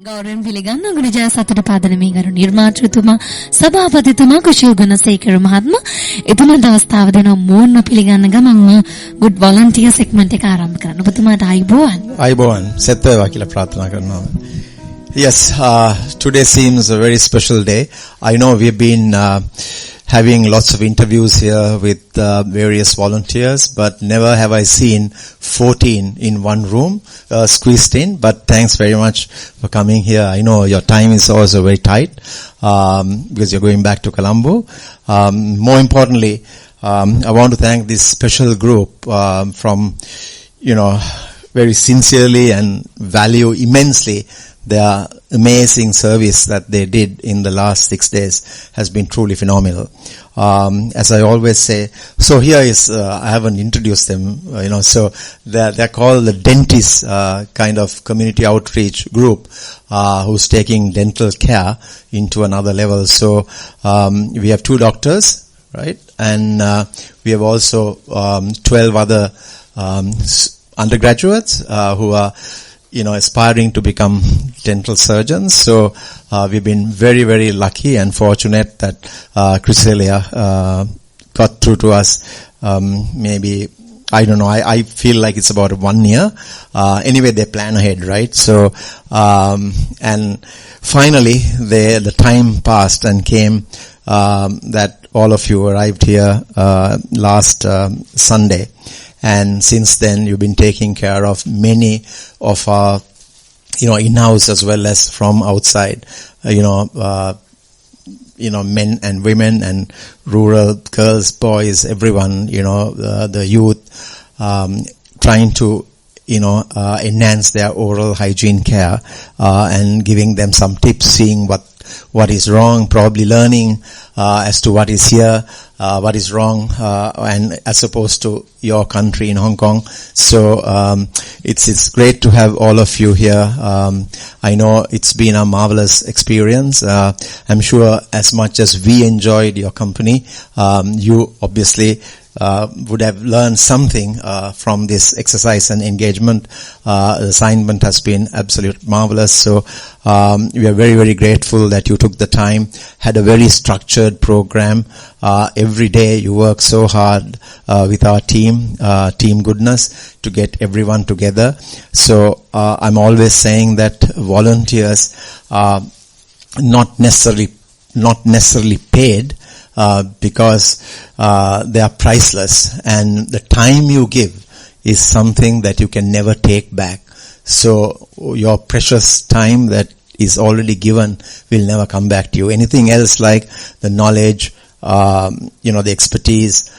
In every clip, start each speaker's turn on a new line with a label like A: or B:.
A: ගෞරවයෙන් පිළිගන්න ගුණජය සතුට පාදනමේ ගරු නිර්මාතෘතුමා සභාපතිතුමා කුෂිල් ගුණසේකර මහත්මයා එතුමාට අවස්ථාව දෙනවා මෝන්න පිළිගන්න ගමන්ම good volunteer segment එක ආරම්භ කරන්න. ඔබතුමාට
B: අයබෝවන් සෙත් වේවා කියලා ප්‍රාර්ථනා කරනවා. Yes, today seems a very special day. I know we've been having lots of interviews here with various volunteers, but never have I seen 14 in one room squeezed in. But thanks very much for coming here. I know your time is also very tight because you're going back to Colombo. More importantly, I want to thank this special group from, very sincerely and value immensely their amazing service that they did in the last 6 days has been truly phenomenal. As I always say, so here is, I haven't introduced them, so they're called the dentist, kind of community outreach group, who's taking dental care into another level. So, we have 2 doctors, right? And, we have also, 12 other, undergraduates, who are, aspiring to become dental surgeons. So, we've been very, very lucky and fortunate that, Chrysalia, got through to us, maybe, I don't know, I feel like it's about 1 year. Anyway, they plan ahead, right? So, and finally, the time passed and came, that all of you arrived here, last, Sunday. And since then, you've been taking care of many of our, in-house as well as from outside, men and women and rural girls, boys, everyone, the youth, trying to, enhance their oral hygiene care, and giving them some tips, seeing what is wrong, probably learning, as to what is here, what is wrong, and as opposed to your country in Hong Kong. So, it's great to have all of you here. I know it's been a marvelous experience. I'm sure as much as we enjoyed your company, you obviously would have learned something from this exercise and engagement. The assignment has been absolutely marvelous. So we are very, very grateful that you took the time, had a very structured program. Every day you work so hard with our team goodness to get everyone together. So I'm always saying that volunteers are not necessarily paid, because they are priceless, and the time you give is something that you can never take back. So your precious time that is already given will never come back to you. Anything else like the knowledge, the expertise,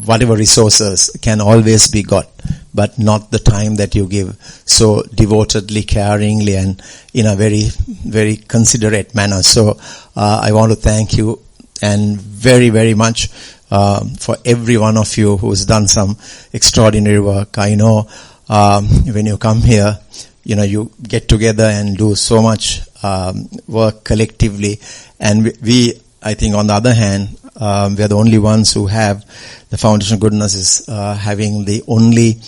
B: whatever resources can always be got, but not the time that you give so devotedly, caringly, and in a very, very considerate manner. So, I want to thank you and very, very much, for every one of you who's done some extraordinary work. I know, when you come here, you get together and do so much, work collectively, and we, I think on the other hand, we are the only ones who have, the Foundation of Goodness is having the only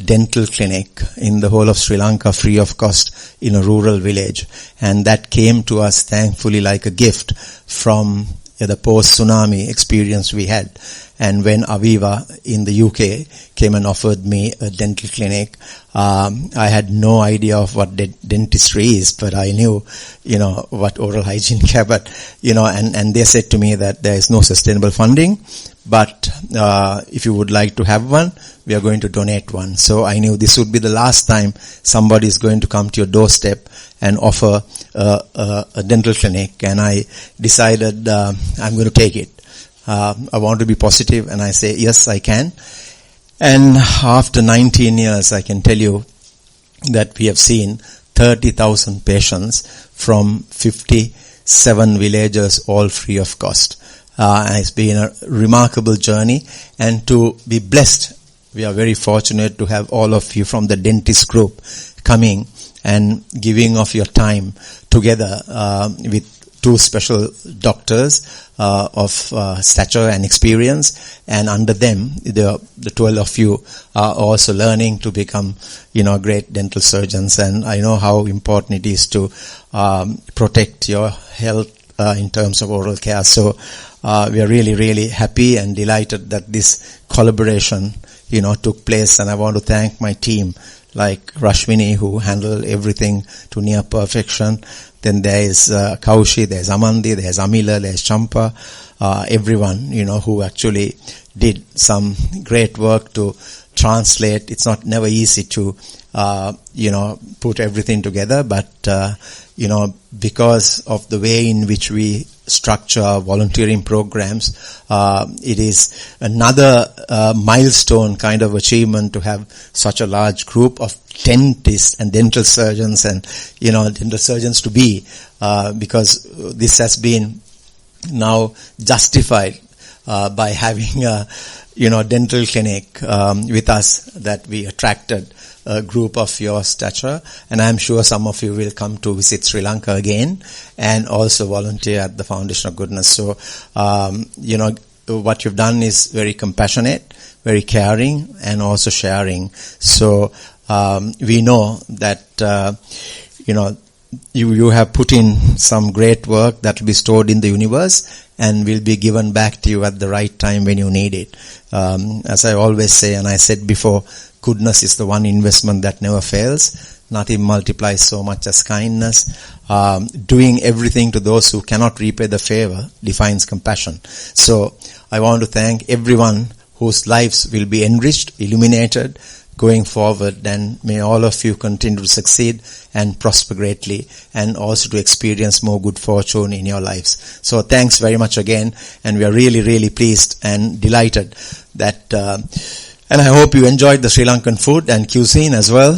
B: dental clinic in the whole of Sri Lanka free of cost in a rural village. And that came to us thankfully like a gift from the post-tsunami experience we had. And when Aviva in the UK came and offered me a dental clinic, I had no idea of what dentistry is, but I knew, what oral hygiene care, but, and they said to me that there is no sustainable funding, but, if you would like to have one, we are going to donate one. So I knew this would be the last time somebody is going to come to your doorstep and offer a dental clinic, and I decided, I'm going to take it. I want to be positive, and I say, yes, I can. And after 19 years, I can tell you that we have seen 30,000 patients from 57 villages, all free of cost. It's been a remarkable journey, and to be blessed, we are very fortunate to have all of you from the dentist group coming and giving of your time together with 2 special doctors of stature and experience, and under them the 12 of you are also learning to become great dental surgeons. And I know how important it is to protect your health in terms of oral care. So we are really, really happy and delighted that this collaboration took place, and I want to thank my team like Rashmini, who handled everything to near perfection. Then there is Kaushi, there's Amandi, there's Amila, there's Champa, everyone, who actually did some great work to translate. It's never easy to, put everything together, but, because of the way in which we structure our volunteering programs, it is another milestone kind of achievement to have such a large group of dentists and dental surgeons and, dental surgeons to be, because this has been now justified by having a, dental clinic with us, that we attracted a group of your stature, and I'm sure some of you will come to visit Sri Lanka again and also volunteer at the Foundation of Goodness. So, what you've done is very compassionate, very caring, and also sharing. So, we know that, you have put in some great work that will be stored in the universe and will be given back to you at the right time when you need it. As I always say, and I said before, goodness is the one investment that never fails. Nothing multiplies so much as kindness. Doing everything to those who cannot repay the favor defines compassion. So I want to thank everyone whose lives will be enriched, illuminated, going forward, and may all of you continue to succeed and prosper greatly, and also to experience more good fortune in your lives. So thanks very much again, and we are really, really pleased and delighted that, and I hope you enjoyed the Sri Lankan food and cuisine as well,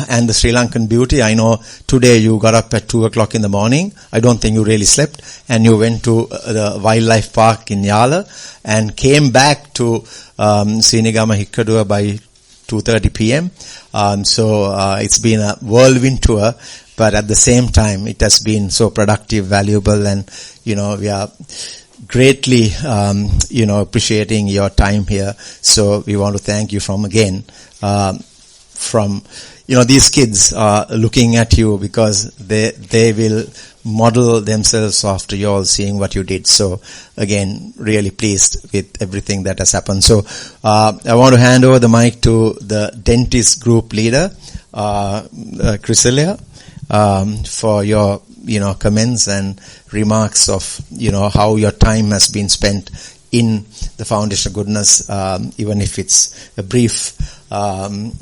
B: and the Sri Lankan beauty. I know today you got up at 2 o'clock in the morning. I don't think you really slept, and you went to the wildlife park in Yala and came back to Sinigama Hikkadua by 2:30 p.m. So it's been a whirlwind tour, but at the same time it has been so productive, valuable, and we are greatly appreciating your time here. So we want to thank you from these kids are looking at you because they will model themselves after you all, seeing what you did. So again, really pleased with everything that has happened. So I want to hand over the mic to the dentist group leader, Chrysalia, for your comments and remarks of how your time has been spent in the Foundation of Goodness, even if it's a brief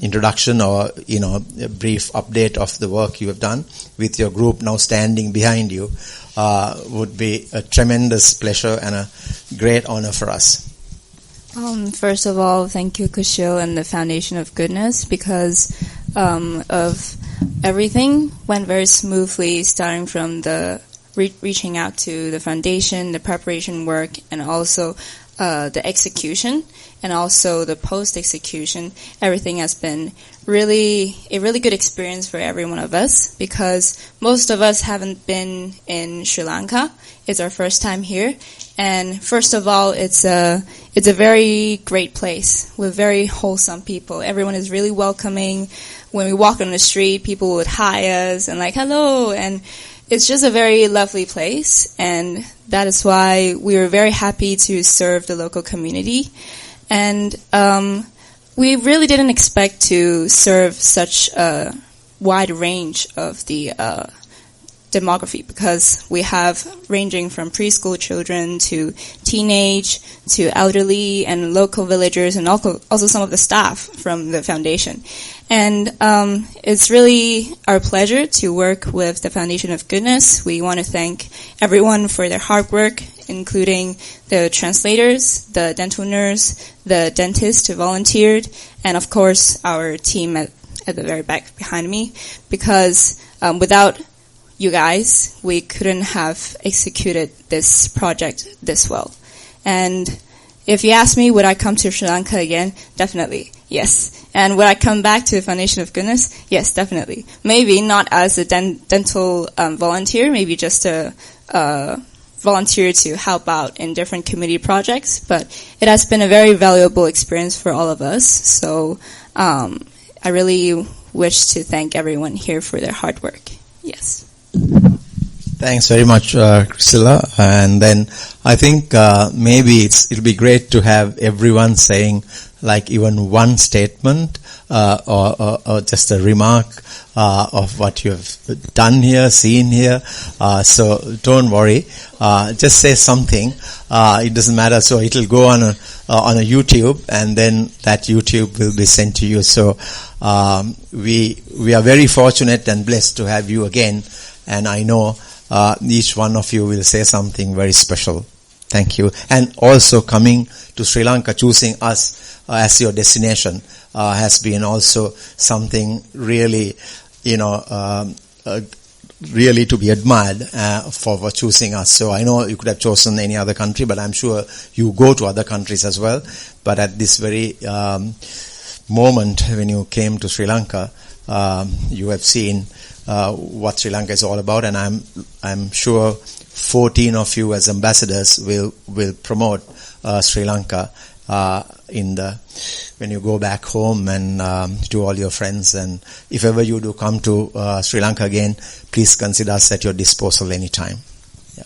B: introduction or a brief update of the work you have done with your group now standing behind you, would be a tremendous pleasure and a great honor for us.
C: First of all, thank you, Kushil, and the Foundation of Goodness, because of everything went very smoothly, starting from the reaching out to the foundation, the preparation work, and also the execution, and also the post-execution. Everything has been a really good experience for every one of us, because most of us haven't been in Sri Lanka. It's our first time here, and first of all, it's a very great place with very wholesome people. Everyone is really welcoming. When we walk on the street, people would hi us and like, hello, and it's just a very lovely place, and that is why we were very happy to serve the local community. And we really didn't expect to serve such a wide range of the demography, because we have ranging from preschool children to teenage to elderly and local villagers, and also some of the staff from the foundation. And it's really our pleasure to work with the Foundation of Goodness. We want to thank everyone for their hard work, including the translators, the dental nurse, the dentist who volunteered, and of course our team at the very back behind me, because without you guys, we couldn't have executed this project this well. And if you ask me, would I come to Sri Lanka again? Definitely, yes. And would I come back to the Foundation of Goodness? Yes, definitely. Maybe not as a dental volunteer, maybe just a volunteer to help out in different community projects, but it has been a very valuable experience for all of us. So I really wish to thank everyone here for their hard work. Yes.
B: Thanks very much, Priscilla. And then I think maybe it'll be great to have everyone saying like even one statement or just a remark of what you have done here, seen here. So don't worry. Just say something. It doesn't matter. So it'll go on a YouTube, and then that YouTube will be sent to you. So we are very fortunate and blessed to have you again. And I know each one of you will say something very special. Thank you. And also coming to Sri Lanka, choosing us as your destination has been also something really, really to be admired for choosing us. So I know you could have chosen any other country, but I'm sure you go to other countries as well. But at this very moment when you came to Sri Lanka, you have seen what Sri Lanka is all about, and I'm sure 14 of you as ambassadors will promote Sri Lanka when you go back home and to all your friends. And if ever you do come to Sri Lanka again, please consider us at your disposal anytime. Yeah.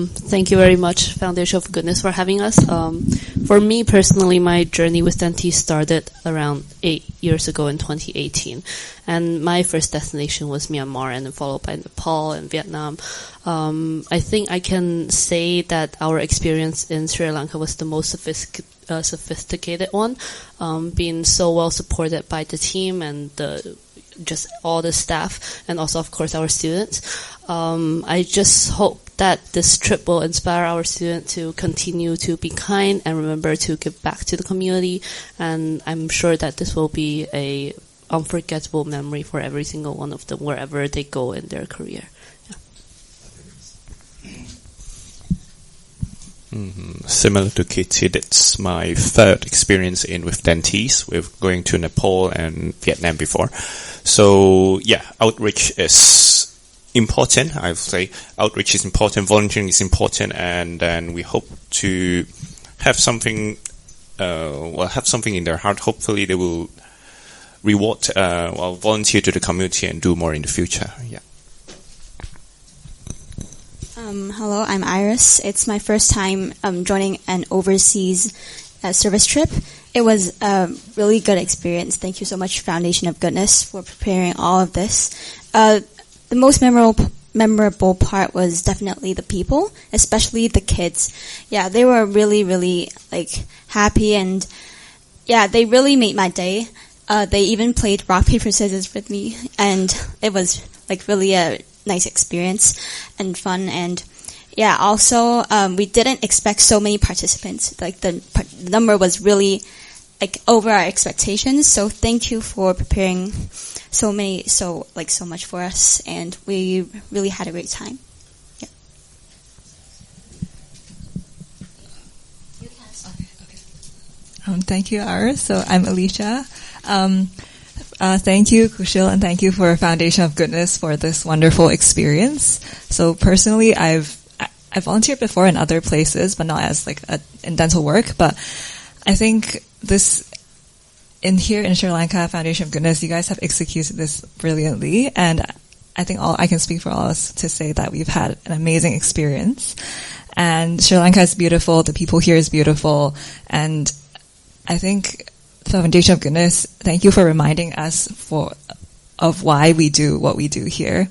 D: Thank you very much, Foundation of Goodness, for having us. For me personally, my journey with Dante started around 8 years ago in 2018. And my first destination was Myanmar, and then followed by Nepal and Vietnam. I think I can say that our experience in Sri Lanka was the most sophisticated one, being so well supported by the team and just all the staff, and also, of course, our students. I just hope that this trip will inspire our students to continue to be kind and remember to give back to the community. And I'm sure that this will be a unforgettable memory for every single one of them wherever they go in their career.
E: Similar to Kitty, that's my third experience with Dante's, with going to Nepal and Vietnam before. So yeah, outreach is important. I would say outreach is important, volunteering is important, and then we hope to have something, have something in their heart. Hopefully they will reward, volunteer to the community and do more in the future. Yeah.
F: Hello, I'm Iris. It's my first time joining an overseas service trip. It was a really good experience. Thank you so much, Foundation of Goodness, for preparing all of this. The most memorable part was definitely the people, especially the kids. Yeah, they were really, really happy, and yeah, they really made my day. They even played rock, paper, scissors with me, and it was really a nice experience and fun. And yeah, also we didn't expect so many participants. The number was really over our expectations. So thank you for preparing so much for us, and we really had a great time. Yeah.
G: Thank you, Iris. So I'm Alicia. Thank you, Kushil, and thank you for Foundation of Goodness for this wonderful experience. So personally, I've volunteered before in other places, but not as in dental work. But I think here in Sri Lanka, Foundation of Goodness, you guys have executed this brilliantly, and I think I can speak for all of us to say that we've had an amazing experience. And Sri Lanka is beautiful, the people here is beautiful, and I think Foundation of Goodness, thank you for reminding us of why we do what we do here,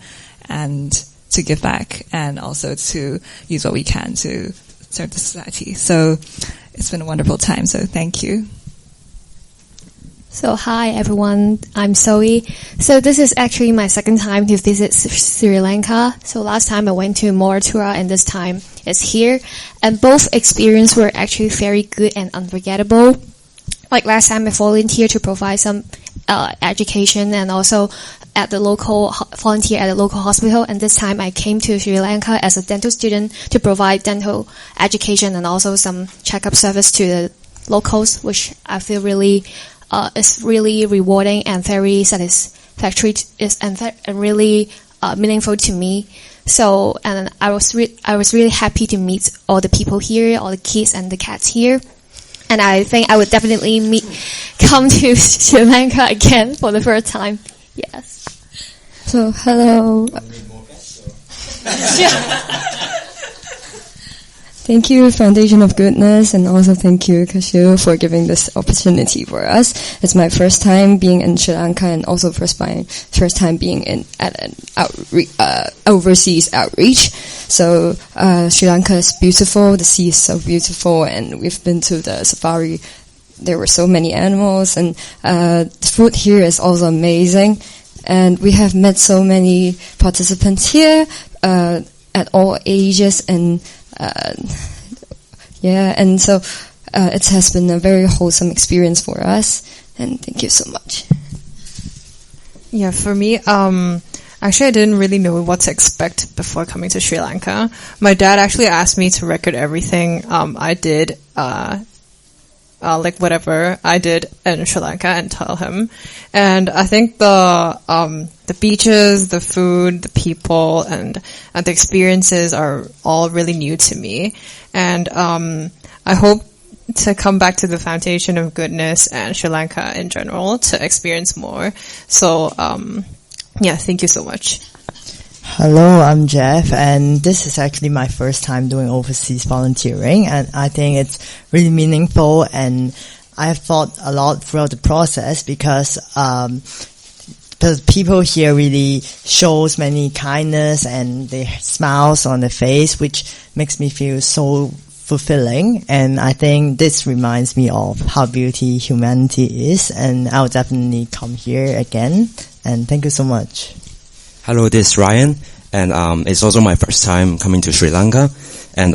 G: and to give back, and also to use what we can to serve the society. So it's been a wonderful time, so thank you.
H: So hi everyone, I'm Zoe. So this is actually my second time to visit Sri Lanka. So last time I went to Moratura, and this time it's here. And both experiences were actually very good and unforgettable. Last time I volunteered to provide some education, and also volunteer at the local hospital. And this time I came to Sri Lanka as a dental student to provide dental education and also some checkup service to the locals, which I feel really is really rewarding and very satisfactory, and really meaningful to me. So, and I was really happy to meet all the people here, all the kids and the cats here. And I think I would definitely come to Sri Lanka again for the first time. Yes.
I: So, hello. Thank you, Foundation of Goodness, and also thank you, Kashu, for giving this opportunity for us. It's my first time being in Sri Lanka, and also first time being at an overseas outreach. So Sri Lanka is beautiful. The sea is so beautiful, and we've been to the safari. There were so many animals, and the food here is also amazing. And we have met so many participants here at all ages, and and so it has been a very wholesome experience for us, and thank you so much.
J: Yeah, for me, actually I didn't really know what to expect before coming to Sri Lanka. My dad actually asked me to record everything I did, like whatever I did in Sri Lanka, and tell him. And I think the beaches, the food, the people, and the experiences are all really new to me. And I hope to come back to the Foundation of Goodness and Sri Lanka in general to experience more. So thank you so much.
K: Hello, I'm Jeff, and this is actually my first time doing overseas volunteering, and I think it's really meaningful, and I've thought a lot throughout the process because the people here really shows many kindness and their smiles on their face, which makes me feel so fulfilling. And I think this reminds me of how beauty humanity is, and I'll definitely come here again. And thank you so much.
L: Hello, this is Ryan, and it's also my first time coming to Sri Lanka. And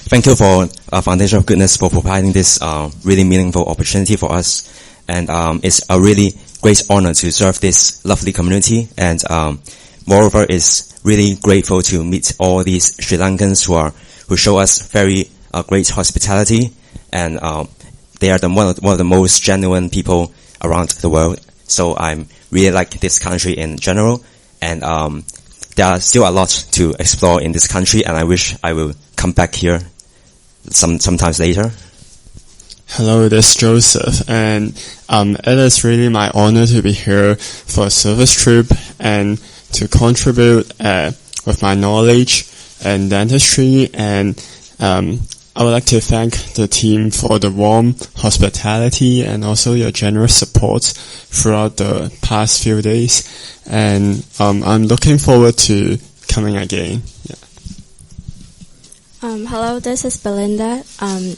L: thank you for Foundation of Goodness for providing this really meaningful opportunity for us. And it's a really great honor to serve this lovely community. And moreover, it's really grateful to meet all these Sri Lankans who show us very great hospitality. And they are one of the most genuine people around the world. So I really like this country in general. And there are still a lot to explore in this country, and I wish I will come back here sometimes later.
M: Hello, this is Joseph, and it is really my honor to be here for a service trip and to contribute with my knowledge in dentistry. And I would like to thank the team for the warm hospitality and also your generous support throughout the past few days. And I'm looking forward to coming again. Yeah.
N: Hello, this is Belinda.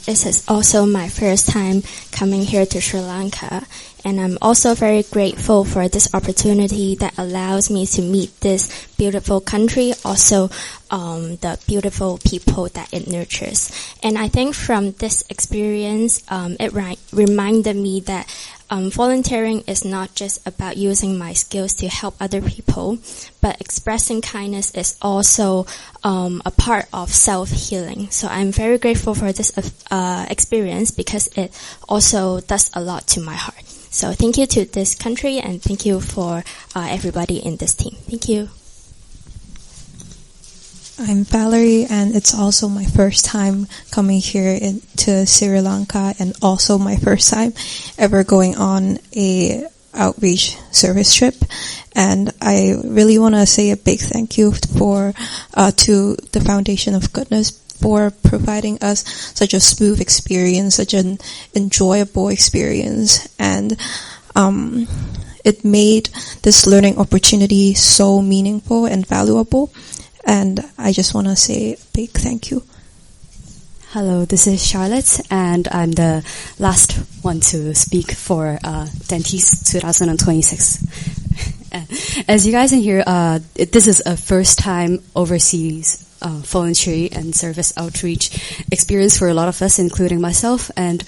N: This is also my first time coming here to Sri Lanka, and I'm also very grateful for this opportunity that allows me to meet this beautiful country, also the beautiful people that it nurtures. And I think from this experience, it reminded me that volunteering is not just about using my skills to help other people, but expressing kindness is also a part of self-healing. So I'm very grateful for this experience because it also does a lot to my heart. So thank you to this country, and thank you for everybody in this team. Thank you.
O: I'm Valerie, and it's also my first time coming here to Sri Lanka, and also my first time ever going on a outreach service trip. And I really want to say a big thank you to the Foundation of Goodness for providing us such a smooth experience, such an enjoyable experience, and it made this learning opportunity so meaningful and valuable. And I just want to say a big thank you.
P: Hello, this is Charlotte, and I'm the last one to speak for Dentist 2026. As you guys can hear, this is a first-time overseas voluntary and service outreach experience for a lot of us, including myself. And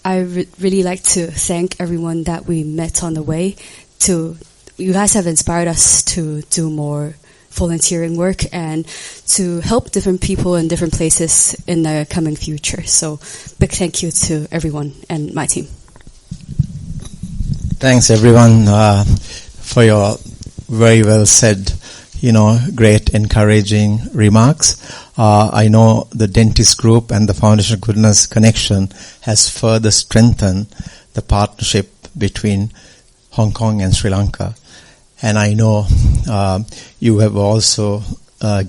P: I really like to thank everyone that we met on the way. You guys have inspired us to do more volunteering work and to help different people in different places in the coming future. So big thank you to everyone and my team.
B: Thanks everyone for your very well said great encouraging remarks. I know the dentist group and the Foundation of Goodness connection has further strengthened the partnership between Hong Kong and Sri Lanka. And I know you have also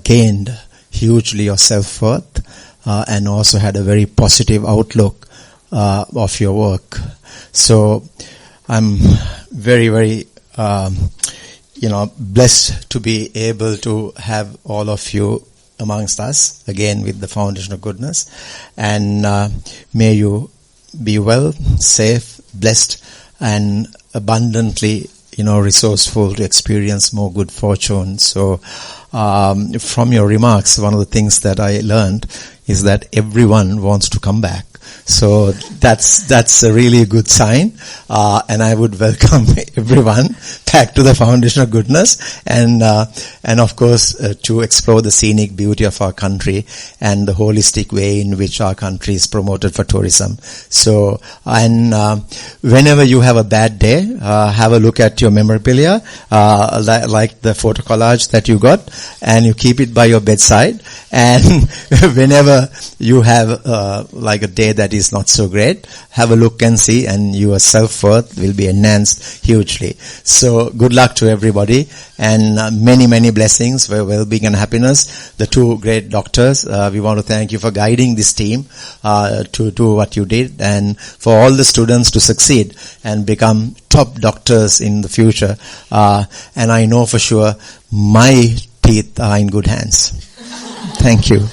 B: gained hugely your self-worth and also had a very positive outlook of your work. So I'm very, very blessed to be able to have all of you amongst us again with the Foundation of Goodness. And may you be well, safe, blessed, and abundantly resourceful to experience more good fortune. So from your remarks, one of the things that I learned is that everyone wants to come back. So that's a really good sign, and I would welcome everyone back to the Foundation of Goodness, and of course to explore the scenic beauty of our country and the holistic way in which our country is promoted for tourism. So, and whenever you have a bad day, have a look at your memorabilia, like the photo collage that you got, and you keep it by your bedside. And whenever you have like a day that is not so great, have a look and see, and your self-worth will be enhanced hugely. So good luck to everybody, and many, many blessings for well-being and happiness. The two great doctors, we want to thank you for guiding this team to do what you did, and for all the students to succeed and become top doctors in the future. And I know for sure my teeth are in good hands. Thank you.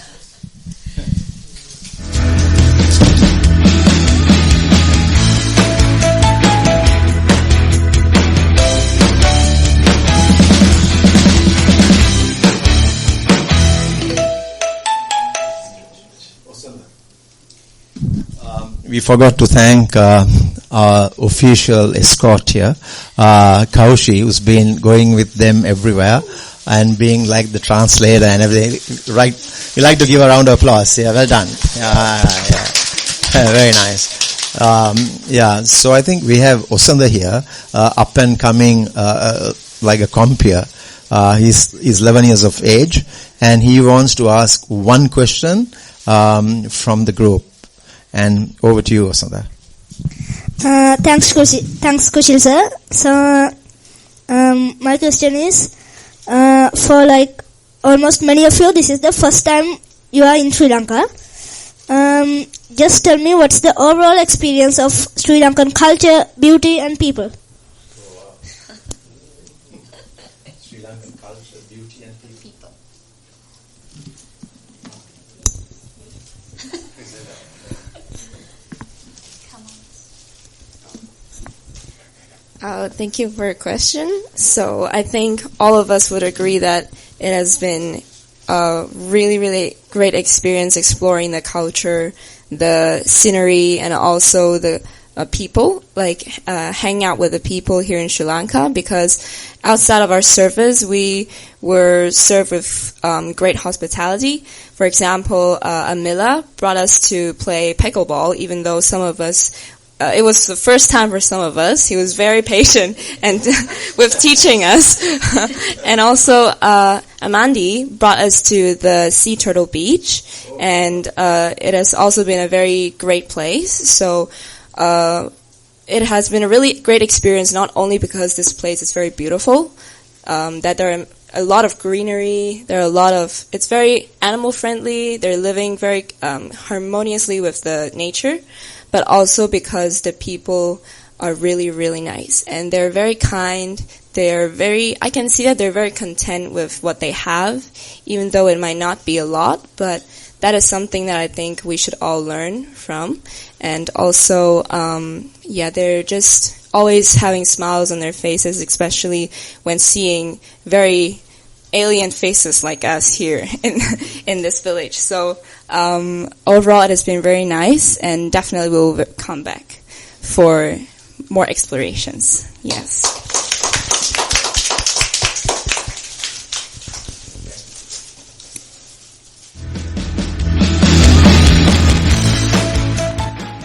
B: We forgot to thank our official escort here, Kaushi, who's been going with them everywhere and being like the translator and everything. Right, we like to give a round of applause. Yeah, well done. Yeah, very nice. So I think we have Osanda here, up and coming, like a compeer. He's 11 years of age, and he wants to ask one question from the group. And over to you, Osanda.
Q: Thanks, Kushil sir. So, my question is, for like almost many of you, this is the first time you are in Sri Lanka. Just tell me what's the overall experience of Sri Lankan culture, beauty, and people.
B: Sri Lankan culture, beauty, and people.
C: Thank you for your question. So I think all of us would agree that it has been a really, really great experience exploring the culture, the scenery, and also the people, like hang out with the people here in Sri Lanka, because outside of our service, we were served with great hospitality. For example, Amila brought us to play pickleball, even though some of us it was the first time for some of us. He was very patient and with teaching us. And also, Amandi brought us to the Sea Turtle Beach, and it has also been a very great place. So it has been a really great experience, not only because this place is very beautiful, that there are a lot of greenery, it's very animal friendly, they're living very harmoniously with the nature, but also because the people are really, really nice. And they're very kind. I can see that they're very content with what they have, even though it might not be a lot, but that is something that I think we should all learn from. And also, they're just always having smiles on their faces, especially when seeing very alien faces like us here in this village. So overall, it has been very nice, and definitely we'll come back for more explorations. Yes.